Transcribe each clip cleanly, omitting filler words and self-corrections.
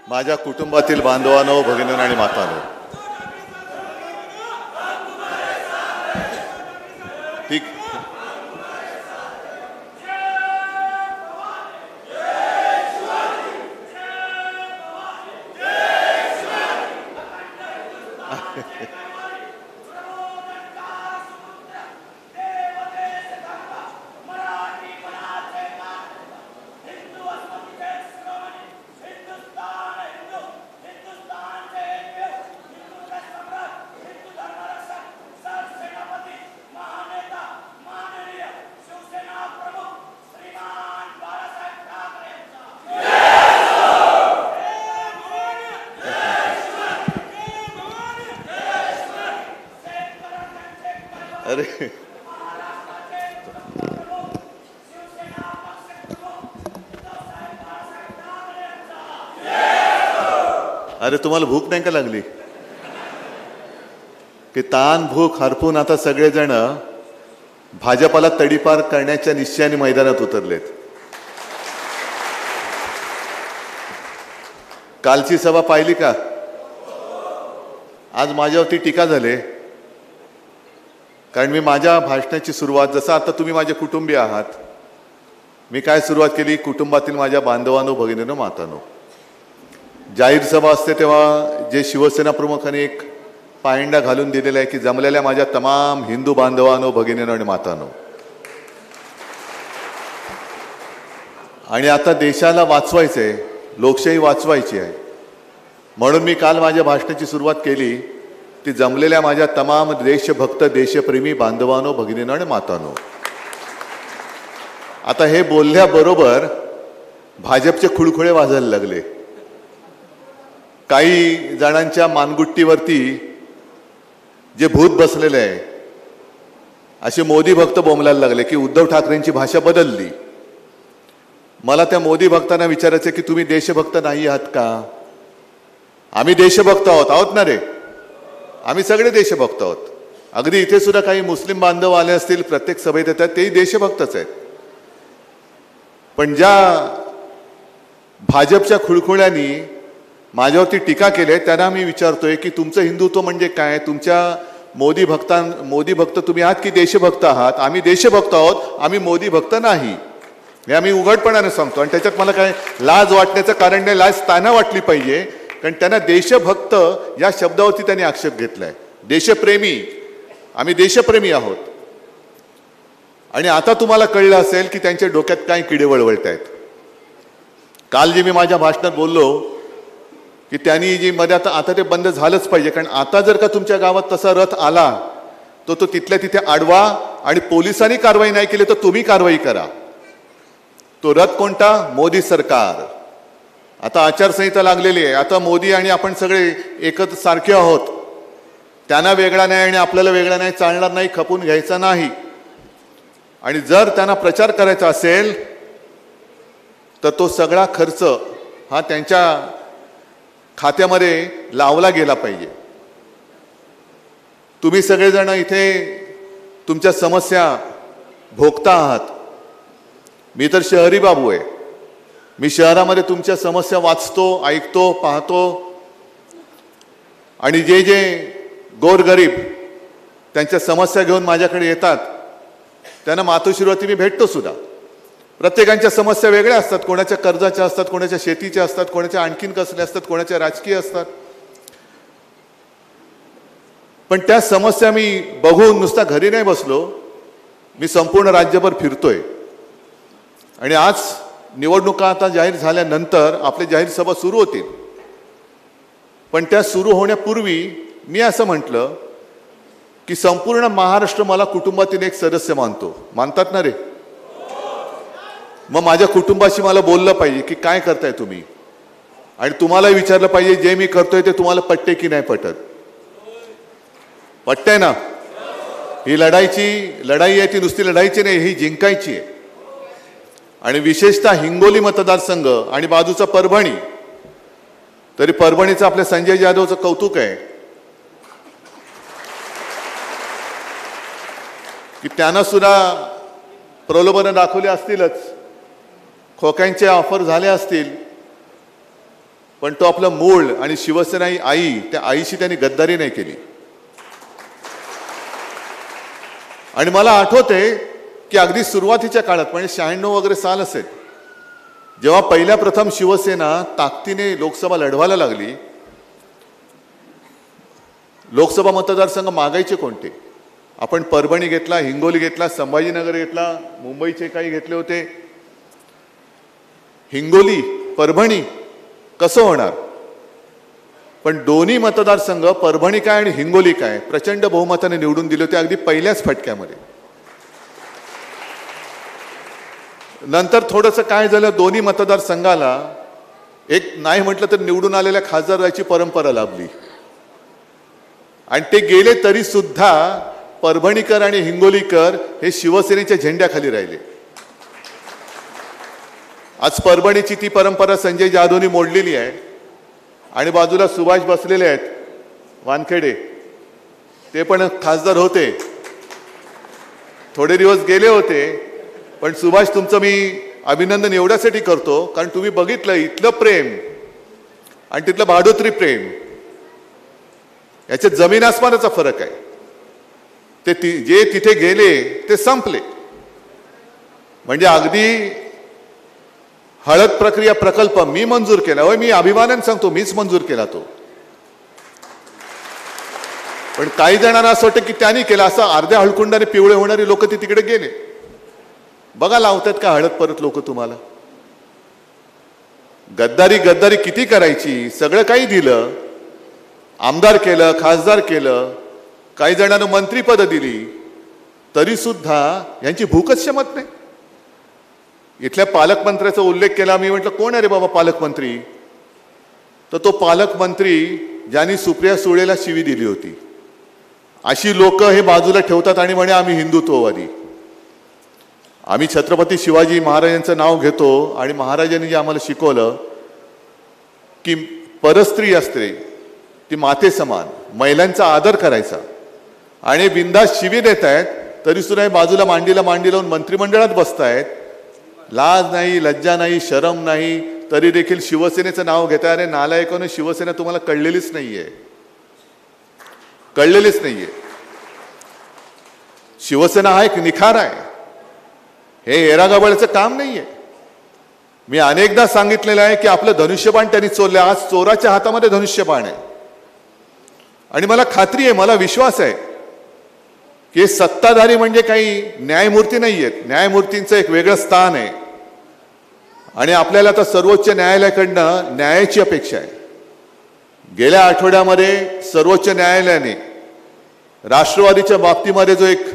माझ्या कुटुंबातील बांधवांनो, भगिनींनो आणि मातांनो, ठीक अरे अरे तुम्हाला भूक नाही का लागली की ताण भूक हरपून आता सगळेजण भाजपाला तडीपार करण्याच्या निश्चयाने मैदानात उतरलेत. कालची सभा पाहिली का? आज माझ्यावरती टीका झाली कारण मी माझ्या भाषणाची सुरुवात, जसं आता तुम्ही माझे कुटुंबीय आहात, मी काय सुरुवात केली, कुटुंबातील माझ्या बांधवांनो, भगिनींनो, मातांनो. जाहीर सभा असते तेव्हा जे शिवसेना प्रमुखांनी एक पायंडा घालून दिलेला आहे की जमलेल्या माझ्या तमाम हिंदू बांधवांनो, भगिनींनो आणि मातांनो, आणि आता देशाला वाचवायचंय, लोकशाही वाचवायची आहे, म्हणून मी काल माझ्या भाषणाची सुरुवात केली ती जमलेल्या माझ्या तमाम देशभक्त देशप्रेमी बांधवांनो, भगिनींनो आणि मातांनो. आता हे बोलल्याबरोबर भाजपचे खुळखुळे वाजायला लागले. काही जणांच्या मानगुट्टीवरती जे भूत बसलेले आहे असे मोदी भक्त बोंबलायला लागले की उद्धव ठाकरेंची भाषा बदलली. मला त्या मोदी भक्तांना विचारायचं की तुम्ही देशभक्त नाही आहात का? आम्ही देशभक्त आहोत ना रे, आम्ही सगळे देशभक्त आहोत. अगदी इथे सुद्धा काही मुस्लिम बांधव आले असतील, प्रत्येक सभेत येतात, तेही देशभक्तच आहेत. पण ज्या भाजपच्या खुळखुळ्यांनी माझ्यावरती टीका केली त्यांना मी विचारतोय की तुमचं हिंदुत्व म्हणजे काय? तुमच्या मोदी भक्त तुम्ही आहात की देशभक्त आहात? आम्ही देशभक्त आहोत, आम्ही मोदी भक्त नाही, हे आम्ही उघडपणाने सांगतो. आणि त्याच्यात मला काय लाज वाटण्याचं कारण नाही, लाज त्यांना वाटली पाहिजे कारण त्यांना देशभक्त या शब्दावरती त्यांनी आक्षेप घेतलाय. देशप्रेमी, आम्ही देशप्रेमी आहोत. आणि आता तुम्हाला कळलं असेल की त्यांच्या डोक्यात काय किडे वळवळत आहेत. काल जे मी माझ्या भाषणात बोललो की त्यांनी जी मध्ये आता ते बंद झालंच पाहिजे, कारण आता जर का तुमच्या गावात तसा रथ आला तो तिथल्या तिथे अडवा, आणि पोलिसांनी कारवाई नाही केली तर तुम्ही कारवाई करा. तो रथ कोणता? मोदी सरकार. आता आचारसंहिता लागलेली आहे, आता मोदी आणि आपण सगळे एकत्र सारखे आहोत, त्यांना वेगळा नाही आणि आपल्याला वेगळा नाही, चालणार नाही, खपून घ्यायचा नाही. आणि जर त्यांना प्रचार करायचा असेल तर तो सगळा खर्च हा त्यांच्या खात्यामध्ये लावला गेला पाहिजे. तुम्ही सगळेजण इथे तुमच्या समस्या भोगता आहात. मी तर शहरी बाबू आहे, मी शहरामध्ये तुमच्या समस्या वाचतो, ऐकतो, पाहतो. आणि जे जे गोरगरीब त्यांच्या समस्या घेऊन माझ्याकडे येतात त्यांना मातोश्रीवरती मी भेटतो सुद्धा. प्रत्येकांच्या समस्या वेगळ्या असतात, कोणाच्या कर्जाच्या असतात, कोणाच्या शेतीच्या असतात, कोणाच्या आणखीन कसल्या असतात, कोणाच्या राजकीय असतात. पण त्या समस्या मी बघून नुसता घरी नाही बसलो, मी संपूर्ण राज्यभर फिरतोय. आणि आज निवडणुका आता जाहीर झाल्यानंतर आपले जाहीर सभा सुरू होतील. पण त्या सुरू होण्यापूर्वी मी असं म्हटलं की संपूर्ण महाराष्ट्र मला कुटुंबातील एक सदस्य मानतो. मानतात ना रे? मग माझ्या कुटुंबाशी मला बोललं पाहिजे की काय करताय तुम्ही, आणि तुम्हाला विचारलं पाहिजे जे मी करतोय ते तुम्हाला पटते की नाही पटत. पटतंय ना? ही लढाई आहे ती नुसती लढायची नाही, ही जिंकायची आहे. आणि विशेषतः हिंगोली मतदारसंघ आणि बाजूचा परभणी, तरी परभणीचं आपल्या संजय जाधवचं कौतुक आहे की त्यांना सुद्धा प्रलोभनं दाखवली असतीलच, खोक्यांचे ऑफर झाले असतील, पण तो आपलं मूळ आणि शिवसेना ही आई, त्या आईशी त्यांनी गद्दारी नाही केली. आणि मला आठवते की अगदी सुरुवातीच्या काळात म्हणजे 96 वगैरे साल असेल, जेव्हा पहिल्या प्रथम शिवसेना ताकदीने लोकसभा लढवायला लागली, लोकसभा मतदारसंघ मागायचे कोणते? आपण परभणी घेतला, हिंगोली घेतला, संभाजीनगर घेतला, मुंबईचे काही घेतले होते. हिंगोली, परभणी कसं होणार? पण दोन्ही मतदारसंघ, परभणी काय आणि हिंगोली काय, प्रचंड बहुमताने निवडून दिले होते अगदी पहिल्याच फटक्यामध्ये. नंतर थोडंसं काय झालं, दोन्ही मतदारसंघाला एक नाही म्हटलं तर निवडून आलेल्या खासदाराची परंपरा लाभली आणि ते गेले तरी सुद्धा परभणीकर आणि हिंगोलीकर हे शिवसेनेच्या झेंड्याखाली राहिले. आज परभणीची ती परंपरा संजय जाधवनी मोडलेली आहे आणि बाजूला सुभाष बसलेले आहेत वानखेडे, ते पण खासदार होते, थोडे दिवस गेले होते. पण सुभाष, तुमचं मी अभिनंदन एवढ्यासाठी करतो कारण तुम्ही बघितलं इथलं प्रेम आणि तिथलं भाडोत्री प्रेम याच्यात जमीन आसमानाचा फरक आहे. ते जे तिथे गेले ते संपले. म्हणजे अगदी हळद प्रक्रिया प्रकल्प मी मंजूर केला, होय, मी अभिमानाने सांगतो मीच मंजूर केला तो. पण काही जणांना असं वाटतं की त्यांनी केला, असं अर्ध्या हळकुंडाने पिवळे होणारी लोक ते तिकडे गेले. बघा लावतात का हळद परत लोक तुम्हाला? गद्दारी गद्दारी किती करायची, सगळं काही दिलं, आमदार केलं, खासदार केलं, काही जणांना मंत्रीपद दिली, तरी सुद्धा यांची भूकच शमत नाही. इथल्या पालकमंत्र्याचा उल्लेख केला, मी म्हटलं कोण आहे रे बाबा पालकमंत्री? तर तो पालकमंत्री ज्यांनी सुप्रिया सुळेला शिवी दिली होती. अशी लोक हे बाजूला ठेवतात आणि म्हणे आम्ही हिंदुत्ववादी. आम्ही छत्रपती शिवाजी महाराजांचं नाव घेतो आणि महाराजांनी जे आम्हाला शिकवलं की परस्त्री असते ती माते समान, महिलांचा आदर करायचा, आणि बिंदास शिवी देत आहेत तरी सुद्धा बाजूला मांडीला मांडी लावून मंत्रिमंडळात बसतायत. लाज नाही, लज्जा नाही, शरम नाही, तरी देखील शिवसेनेचं नाव घेताय. अरे नालायकाने, शिवसेना तुम्हाला कळलेलीच नाहीये, कळलेलीच नाहीये. शिवसेना हा एक निखार आहे, हे येरागबाळचं काम नाहीये. मी अनेकदा सांगितलेलं आहे की आपलं धनुष्यबाण त्यांनी चोरले. आज चोराच्या हातामध्ये धनुष्यबाण आहे आणि मला खात्री आहे, मला विश्वास आहे की सत्ताधारी म्हणजे काही न्यायमूर्ती नाहीयेत. न्यायमूर्तींचं एक वेगळं स्थान आहे आणि आपल्याला आता सर्वोच्च न्यायालयाकडनं न्यायाची अपेक्षा आहे. गेल्या आठवड्यामध्ये सर्वोच्च न्यायालयाने राष्ट्रवादीच्या बाबतीमध्ये जो एक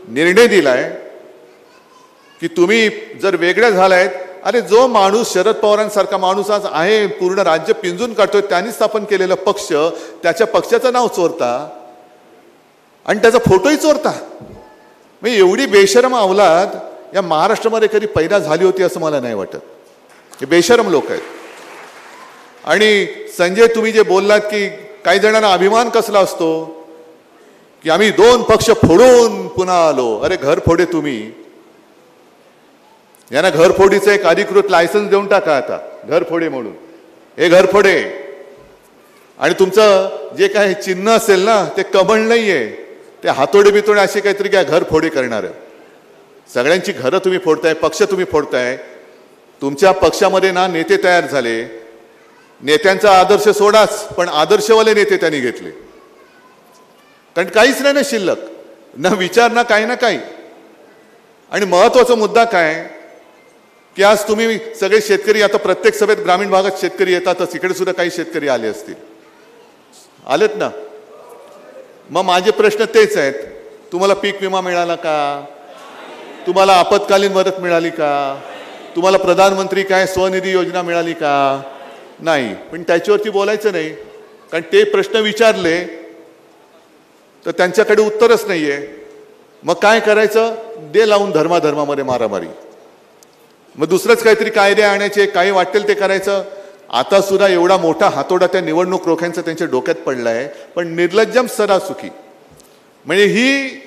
निर्णय दिलाय की तुम्ही जर वेगळ्या झालायत, अरे जो माणूस शरद पवारांसारखा माणूस आज आहे, पूर्ण राज्य पिंजून काढतोय, त्यांनी स्थापन केलेला पक्ष, त्याच्या पक्षाचं नाव चोरता आणि त्याचा फोटोही चोरता. म्हणजे एवढी बेशरम अवलाद या महाराष्ट्रामध्ये कधी पैदा झाली होती असं मला नाही वाटत. हे बेशरम लोक आहेत. आणि संजय, तुम्ही जे बोललात की काही जणांना अभिमान कसला असतो की आम्ही 2 पक्ष फोडून पुन्हा आलो. अरे घर फोडे तुम्ही, यांना घरफोडीचं एक अधिकृत लायसन्स देऊन टाका आता, घरफोडे म्हणून. हे घरफोडे. आणि तुमचं जे काही चिन्ह असेल ना ते कमळ नाहीये, ते हातोडे बितोडे असे काहीतरी काय घरफोडी करणार. सगळ्यांची घरं तुम्ही फोडताय, पक्ष तुम्ही फोडताय. तुमच्या पक्षामध्ये ना नेते तयार झाले, नेत्यांचा आदर्श सोडाच, पण आदर्शवाले नेते त्यांनी घेतले. कारण काहीच नाही ना शिल्लक, ना विचार, ना काही ना काही. आणि महत्वाचा मुद्दा काय की आज तुम्ही सगळे शेतकरी, आता प्रत्येक सभेत ग्रामीण भागात शेतकरी येतातच, इकडे सुद्धा काही शेतकरी आले असतील, आलेत ना. मग माझे प्रश्न तेच आहेत, तुम्हाला पीक विमा मिळाला का? तुम्हाला आपत्कालीन मदत मिळाली का? तुम्हाला प्रधानमंत्री काय स्वनिधी योजना मिळाली का? नाही. पण त्याच्यावरती बोलायचं नाही, कारण ते प्रश्न विचारले तर त्यांच्याकडे उत्तरच नाहीये. मग काय करायचं? दे लावून धर्माधर्मामध्ये मारामारी. मग दुसरंच काहीतरी कायदे आणायचे, काही वाटेल ते करायचं. आता सुद्धा एवढा मोठा हातोडा त्या निवडणूक रोख्यांचा त्यांच्या डोक्यात पडलाय. पण निर्लज्जम सदा सुखी, म्हणजे ही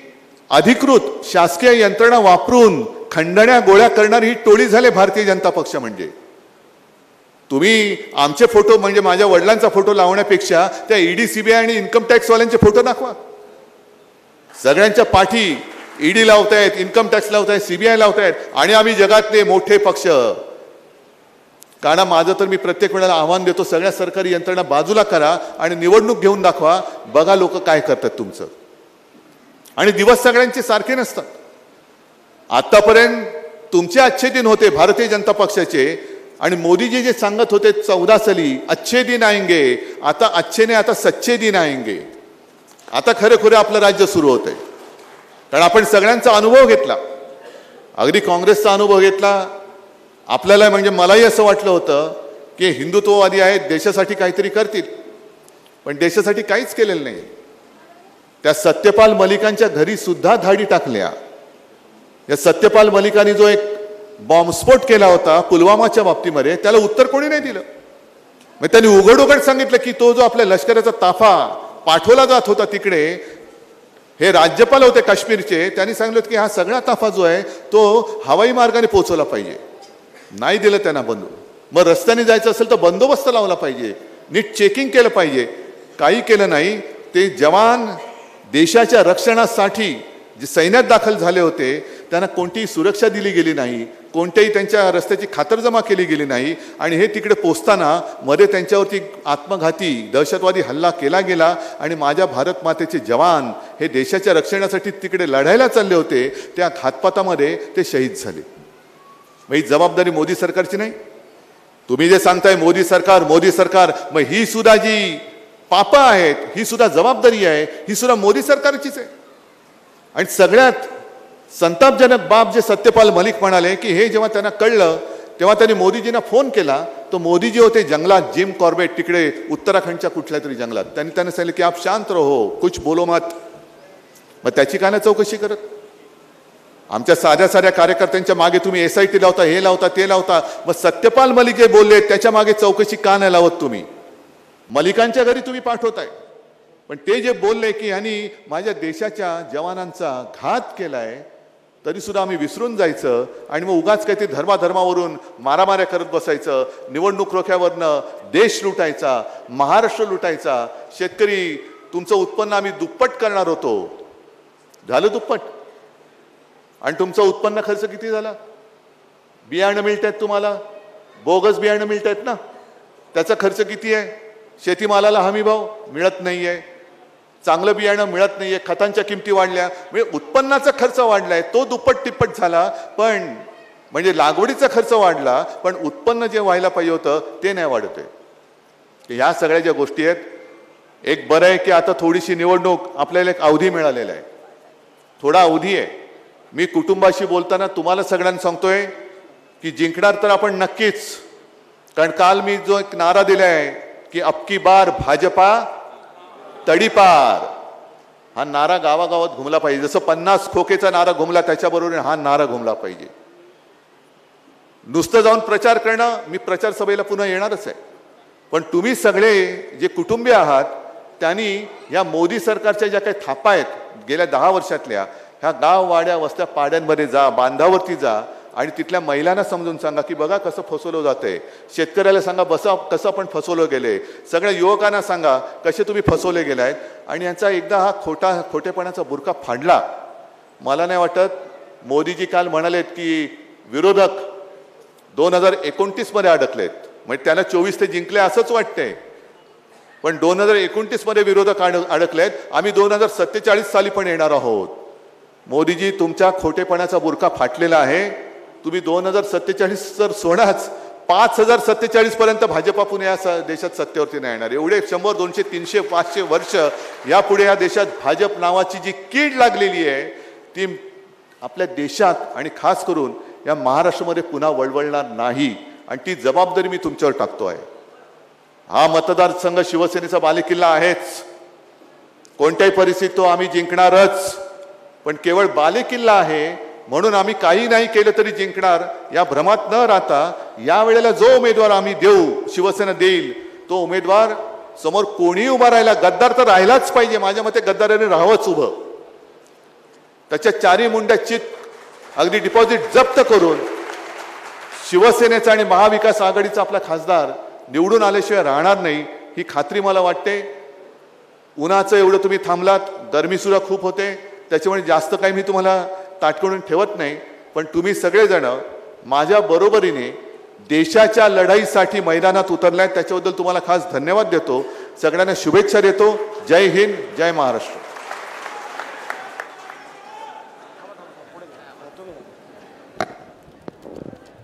अधिकृत शासकीय यंत्रणा वापरून खंडण्या गोळ्या करणारी ही टोळी झाली भारतीय जनता पक्ष. म्हणजे तुम्ही आमचे फोटो म्हणजे माझ्या वडिलांचा फोटो लावण्यापेक्षा त्या ईडी सीबीआय आणि इन्कम टॅक्स वाल्यांचे फोटो दाखवा. सगळ्यांच्या पाठी ईडी लावतायत, इन्कम टॅक्स लावतायत, सीबीआय लावतायत आणि आम्ही जगातले मोठे पक्ष. कारण माझं तर मी प्रत्येक वेळेला आव्हान देतो, सगळ्या सरकारी यंत्रणा बाजूला करा आणि निवडणूक घेऊन दाखवा, बघा लोक काय करतात तुमचं. आणि दिवस सगळ्यांचे सारखे नसतात. आतापर्यंत तुमचे अच्छे दिन होते भारतीय जनता पक्षाचे आणि मोदीजी जे सांगत होते 14 साली अच्छे दिन आएंगे, आता अच्छे ने आता सच्चे दिन आएंगे. आता खरे खरे आपलं राज्य सुरू होत आहे. कारण आपण सगळ्यांचा अनुभव घेतला, अगदी काँग्रेसचा अनुभव घेतला. आपल्याला म्हणजे मलाही असं वाटलं होतं की हिंदुत्ववादी आहेत, देशासाठी काहीतरी करतील, पण देशासाठी काहीच केलेलं नाही. त्या सत्यपाल मलिकांच्या घरी सुद्धा धाडी टाकल्या. या सत्यपाल मलिकांनी जो एक बॉम्बस्फोट केला होता पुलवामाच्या बाबतीमध्ये, त्याला उत्तर कोणी नाही दिलं. मग त्यांनी उघड उघड सांगितलं की तो जो आपल्या लष्कराचा ताफा पाठवला जात होता तिकडे, हे राज्यपाल होते काश्मीरचे, त्यांनी सांगितलं की हा सगळा ताफा जो आहे तो हवाई मार्गाने पोहोचवला पाहिजे. नाही दिलं त्यांना बंधू. मग रस्त्याने जायचं असेल तर बंदोबस्त लावला पाहिजे, नीट चेकिंग केलं पाहिजे. काही केलं नाही. ते जवान देशाच्या रक्षणासाठी जे सैन्यात दाखल झाले होते त्यांना कोणतीही सुरक्षा दिली गेली नाही, कोणत्याही त्यांच्या रस्त्याची खातरजमा केली गेली नाही. आणि हे तिकडे पोचताना मध्ये त्यांच्यावरती आत्मघाती दहशतवादी हल्ला केला गेला आणि माझ्या भारत मातेचे जवान हे देशाच्या रक्षणासाठी तिकडे लढायला चालले होते, त्या घातपातामध्ये ते शहीद झाले. ही जबाबदारी मोदी सरकारची नाही. तुम्ही जे सांगताय मोदी सरकार, मग ही सुद्धा जी पापं आहेत ही सुद्धा जबाबदारी आहे, ही सुद्धा मोदी सरकारचीच आहे. आणि सगळ्यात संतापजनक बाब जे सत्यपाल मलिक म्हणाले की हे जेव्हा त्यांना कळलं तेव्हा त्यांनी मोदीजींना फोन केला. तो मोदीजी होते जंगलात, जिम कॉर्बेट तिकडे उत्तराखंडच्या कुठल्या तरी जंगलात. त्यांनी सांगितलं की आप शांत रहो, कुछ बोलो मत. मग त्याची का नाही चौकशी करत? आमच्या साध्या साध्या कार्यकर्त्यांच्या मागे तुम्ही SIT लावता, हे लावता, ते लावता. मग सत्यपाल मलिक जे बोलले त्याच्या मागे चौकशी का नाही लावत तुम्ही? मलिकांच्या घरी तुम्ही पाठवताय, पण ते जे बोलले की यांनी माझ्या देशाच्या जवानांचा घात केलाय, तरी सुद्धा आम्ही विसरून जायचं आणि मग उगाच काही ते धर्मावरून मारामाऱ्या करत बसायचं. निवडणूक रोख्यावरनं देश लुटायचा, महाराष्ट्र लुटायचा. शेतकरी तुमचं उत्पन्न आम्ही दुप्पट करणार होतो, झालं दुप्पट. आणि तुमचं उत्पन्न खर्च किती झाला? बियाणं मिळत आहेत तुम्हाला, बोगस बियाणं मिळत आहेत ना, त्याचा खर्च किती आहे? शेतीमालाला हमी भाव मिळत नाहीये, चांगलं बियाणं मिळत नाहीये, खतांच्या किमती वाढल्या, म्हणजे उत्पन्नाचा खर्च वाढलाय, तो दुप्पट तिप्पट झाला. पण म्हणजे लागवडीचा खर्च वाढला, पण उत्पन्न जे व्हायला पाहिजे होतं ते नाही वाढत आहे. ह्या सगळ्या ज्या गोष्टी आहेत, एक बरं आहे की आता थोडीशी निवडणूक आपल्याला एक अवधी मिळालेला आहे, थोडा अवधी आहे. मी कुटुंबाशी बोलताना तुम्हाला सगळ्यांना सांगतोय की जिंकणार तर आपण नक्कीच. कारण काल मी जो एक नारा दिला आहे की अबकी बार भाजपा तडीपार, हा नारा गावागावात घुमला पाहिजे. जसं 50 खोकेचा नारा घुमला त्याच्याबरोबर हा नारा घुमला पाहिजे. नुसतं जाऊन प्रचार करणं, मी प्रचार सभेला पुन्हा येणारच आहे, पण तुम्ही सगळे जे कुटुंबीय आहात त्यांनी या मोदी सरकारच्या ज्या काही थापा आहेत गेल्या 10 वर्षातल्या, ह्या गाव वाड्या वस्त्या पाड्यांमध्ये जा, बांधावरती जा आणि तिथल्या महिलांना समजून सांगा की बघा कसं फसवलं जातंय. शेतकऱ्याला सांगा बसा कसं आपण फसवलं गेले. सगळ्या युवकांना सांगा कसे तुम्ही फसवले गेलायत. आणि यांचा एकदा हा खोटेपणाचा बुरका फाडला. मला नाही वाटत मोदीजी काल म्हणालेत की विरोधक 2029 मध्ये अडकलेत, म्हणजे त्यांना 24 ते जिंकले असंच वाटतंय, पण 2029 मध्ये विरोधक अडकलेत. आम्ही 2047 साली पण येणार आहोत. मोदीजी तुमच्या खोटेपणाचा बुरका फाटलेला आहे. तुम्ही 2047 तर सोडाच, 5047 पर्यंत भाजपा पुणे या देशात सत्तेवरती नाही येणार. एवढे 100, 200, 300, 500 वर्ष यापुढे या देशात भाजप नावाची जी कीड लागलेली आहे ती आपल्या देशात आणि खास करून या महाराष्ट्रामध्ये पुन्हा वळवळणार नाही. आणि ती जबाबदारी मी तुमच्यावर टाकतो आहे. हा मतदारसंघ शिवसेनेचा बालेकिल्ला आहेच, कोणत्याही परिस्थितीत तो आम्ही जिंकणारच. पण केवळ बालेकिल्ला आहे म्हणून आम्ही काही नाही केलं तरी जिंकणार या भ्रमात न राहता या वेळेला जो उमेदवार आम्ही देऊ, शिवसेना देईल, तो उमेदवार समोर कोणी उभा राहिला, गद्दार तर राहिलाच पाहिजे. माझ्या मते गद्दाराने राहावंच उभं. त्याच्या चारी मुंड्या चित अगदी डिपॉझिट जप्त करून शिवसेनेचा आणि महाविकास आघाडीचा आपला खासदार निवडून आल्याशिवाय राहणार नाही ही खात्री मला वाटते. उन्हाचं एवढं तुम्ही थांबलात, गरमीसुद्धा खूप होते, त्याच्यामुळे जास्त काही मी तुम्हाला ताटकळून ठेवत नाही. पण तुम्ही सगळेजण माझ्या बरोबरीने देशाच्या लढाईसाठी मैदानात उतरलाय, त्याच्याबद्दल तुम्हाला खास धन्यवाद देतो. सगळ्यांना शुभेच्छा देतो. जय हिंद, जय महाराष्ट्र.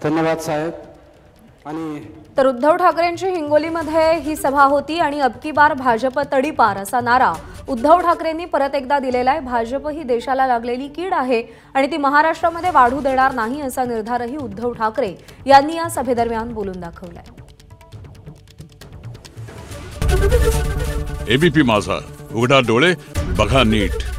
धन्यवाद साहेब. आणि तर उद्धव ठाकरेंची हिंगोलीमध्ये ही सभा होती आणि अबकी बार भाजप तडीपार असा नारा उद्धव ठाकरेंनी परत एकदा दिलेला आहे. भाजप ही देशाला लागलेली कीड आहे आणि ती महाराष्ट्रामध्ये वाढू देणार नाही असा निर्धारही उद्धव ठाकरे यांनी या सभेदरम्यान बोलून दाखवलाय. एबीपी माझा, उघडा डोळे बघा नीट.